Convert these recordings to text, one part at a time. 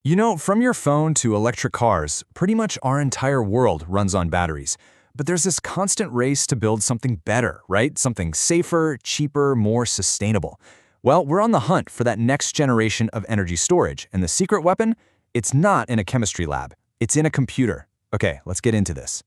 You know, from your phone to electric cars, pretty much our entire world runs on batteries. But there's this constant race to build something better, right? Something safer, cheaper, more sustainable. Well, we're on the hunt for that next generation of energy storage, and the secret weapon? It's not in a chemistry lab. It's in a computer. Okay, let's get into this.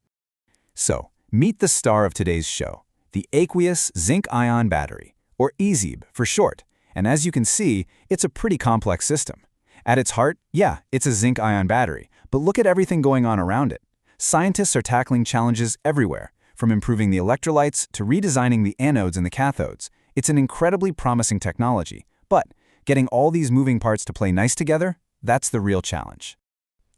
So, meet the star of today's show, the Aqueous Zinc-Ion Battery, or AZIB for short. And as you can see, it's a pretty complex system. At its heart, yeah, it's a zinc-ion battery, but look at everything going on around it. Scientists are tackling challenges everywhere, from improving the electrolytes to redesigning the anodes and the cathodes. It's an incredibly promising technology, but getting all these moving parts to play nice together, that's the real challenge.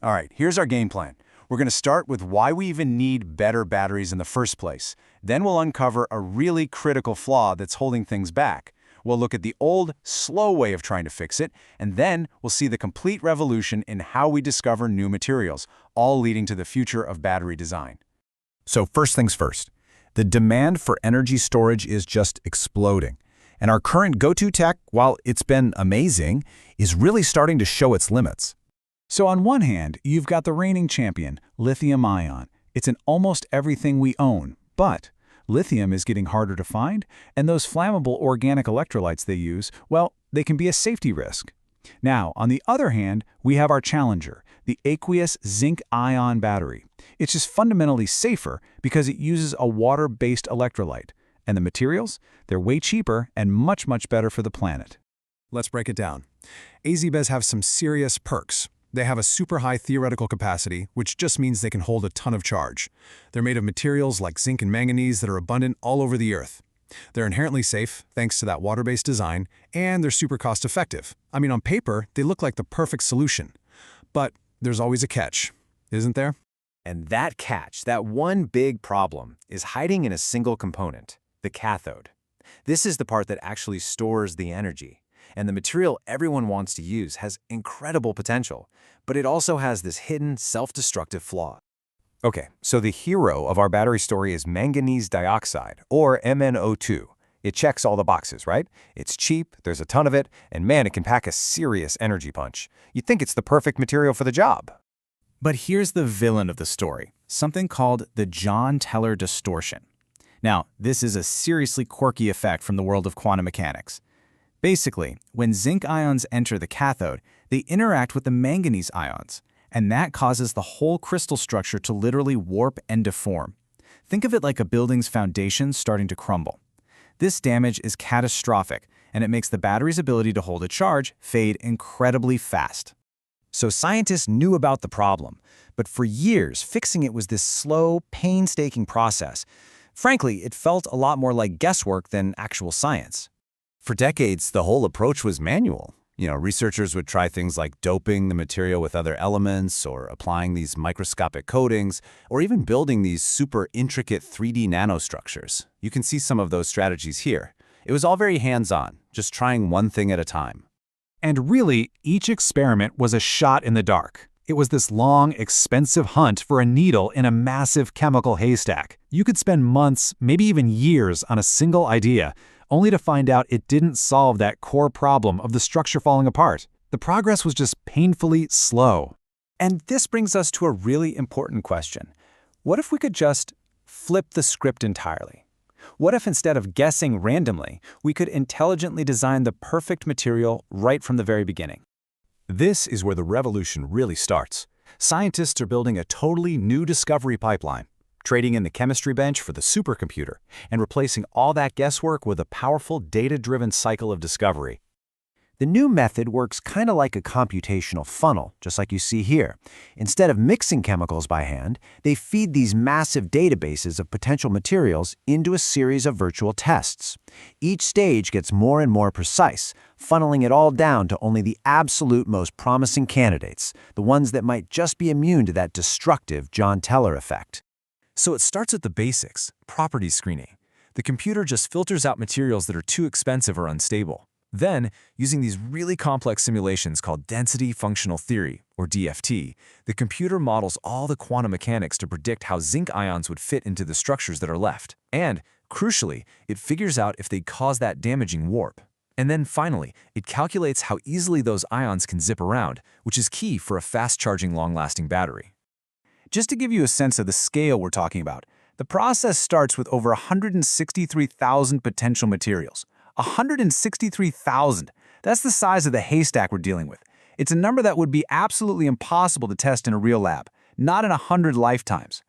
All right, here's our game plan. We're going to start with why we even need better batteries in the first place. Then we'll uncover a really critical flaw that's holding things back. We'll look at the old, slow way of trying to fix it, and then we'll see the complete revolution in how we discover new materials, all leading to the future of battery design. So first things first, the demand for energy storage is just exploding. And our current go-to tech, while it's been amazing, is really starting to show its limits. So on one hand, you've got the reigning champion, lithium-ion. It's in almost everything we own, but lithium is getting harder to find, and those flammable organic electrolytes they use, well, they can be a safety risk. Now, on the other hand, we have our challenger, the Aqueous Zinc-Ion Battery. It's just fundamentally safer because it uses a water-based electrolyte. And the materials? They're way cheaper and much, much better for the planet. Let's break it down. AZIBs have some serious perks. They have a super high theoretical capacity, which just means they can hold a ton of charge. They're made of materials like zinc and manganese that are abundant all over the Earth. They're inherently safe, thanks to that water-based design, and they're super cost-effective. I mean, on paper, they look like the perfect solution. But there's always a catch, isn't there? And that catch, that one big problem, is hiding in a single component, the cathode. This is the part that actually stores the energy. And the material everyone wants to use has incredible potential, but it also has this hidden, self-destructive flaw. Okay, so the hero of our battery story is manganese dioxide, or MnO2. It checks all the boxes, right? It's cheap, there's a ton of it, and man, it can pack a serious energy punch. You'd think it's the perfect material for the job. But here's the villain of the story, something called the Jahn-Teller distortion. Now, this is a seriously quirky effect from the world of quantum mechanics. Basically, when zinc ions enter the cathode, they interact with the manganese ions, and that causes the whole crystal structure to literally warp and deform. Think of it like a building's foundation starting to crumble. This damage is catastrophic, and it makes the battery's ability to hold a charge fade incredibly fast. So scientists knew about the problem, but for years, fixing it was this slow, painstaking process. Frankly, it felt a lot more like guesswork than actual science. For decades, the whole approach was manual. Researchers would try things like doping the material with other elements, or applying these microscopic coatings, or even building these super intricate 3D nanostructures. You can see some of those strategies here. It was all very hands-on, just trying one thing at a time. And really, each experiment was a shot in the dark. It was this long, expensive hunt for a needle in a massive chemical haystack. You could spend months, maybe even years, on a single idea, only to find out it didn't solve that core problem of the structure falling apart. The progress was just painfully slow. And this brings us to a really important question. What if we could just flip the script entirely? What if instead of guessing randomly, we could intelligently design the perfect material right from the very beginning? This is where the revolution really starts. Scientists are building a totally new discovery pipeline, trading in the chemistry bench for the supercomputer, and replacing all that guesswork with a powerful data-driven cycle of discovery. The new method works kind of like a computational funnel, just like you see here. Instead of mixing chemicals by hand, they feed these massive databases of potential materials into a series of virtual tests. Each stage gets more and more precise, funneling it all down to only the absolute most promising candidates, the ones that might just be immune to that destructive Jahn-Teller effect. So it starts at the basics, property screening. The computer just filters out materials that are too expensive or unstable. Then, using these really complex simulations called density functional theory, or DFT, the computer models all the quantum mechanics to predict how zinc ions would fit into the structures that are left. And, crucially, it figures out if they cause that damaging warp. And then finally, it calculates how easily those ions can zip around, which is key for a fast-charging, long-lasting battery. Just to give you a sense of the scale we're talking about, the process starts with over 163,000 potential materials. 163,000! That's the size of the haystack we're dealing with. It's a number that would be absolutely impossible to test in a real lab, not in 100 lifetimes.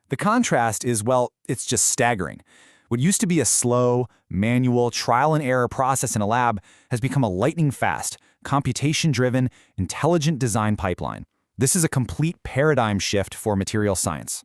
The contrast is, well, it's just staggering. What used to be a slow, manual, trial-and-error process in a lab has become a lightning-fast, computation-driven, intelligent design pipeline. This is a complete paradigm shift for material science.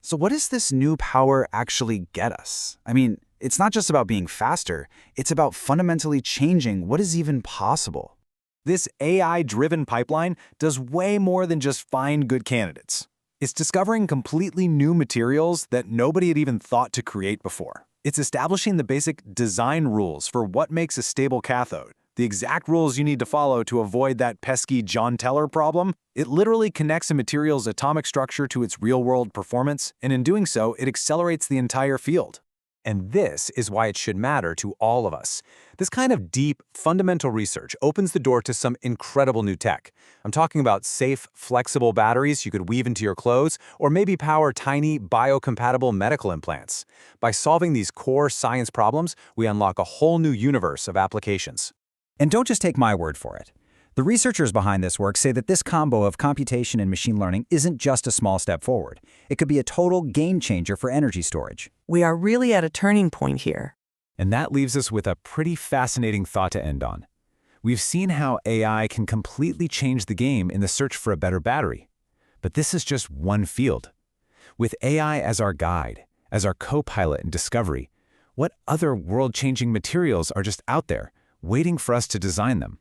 So what does this new power actually get us? I mean, it's not just about being faster, it's about fundamentally changing what is even possible. This AI-driven pipeline does way more than just find good candidates. It's discovering completely new materials that nobody had even thought to create before. It's establishing the basic design rules for what makes a stable cathode, the exact rules you need to follow to avoid that pesky Jahn-Teller problem. It literally connects a material's atomic structure to its real-world performance, and in doing so, it accelerates the entire field. And this is why it should matter to all of us. This kind of deep, fundamental research opens the door to some incredible new tech. I'm talking about safe, flexible batteries you could weave into your clothes, or maybe power tiny, biocompatible medical implants. By solving these core science problems, we unlock a whole new universe of applications. And don't just take my word for it. The researchers behind this work say that this combo of computation and machine learning isn't just a small step forward. It could be a total game changer for energy storage. We are really at a turning point here. And that leaves us with a pretty fascinating thought to end on. We've seen how AI can completely change the game in the search for a better battery. But this is just one field. With AI as our guide, as our co-pilot in discovery, what other world-changing materials are just out there, waiting for us to design them?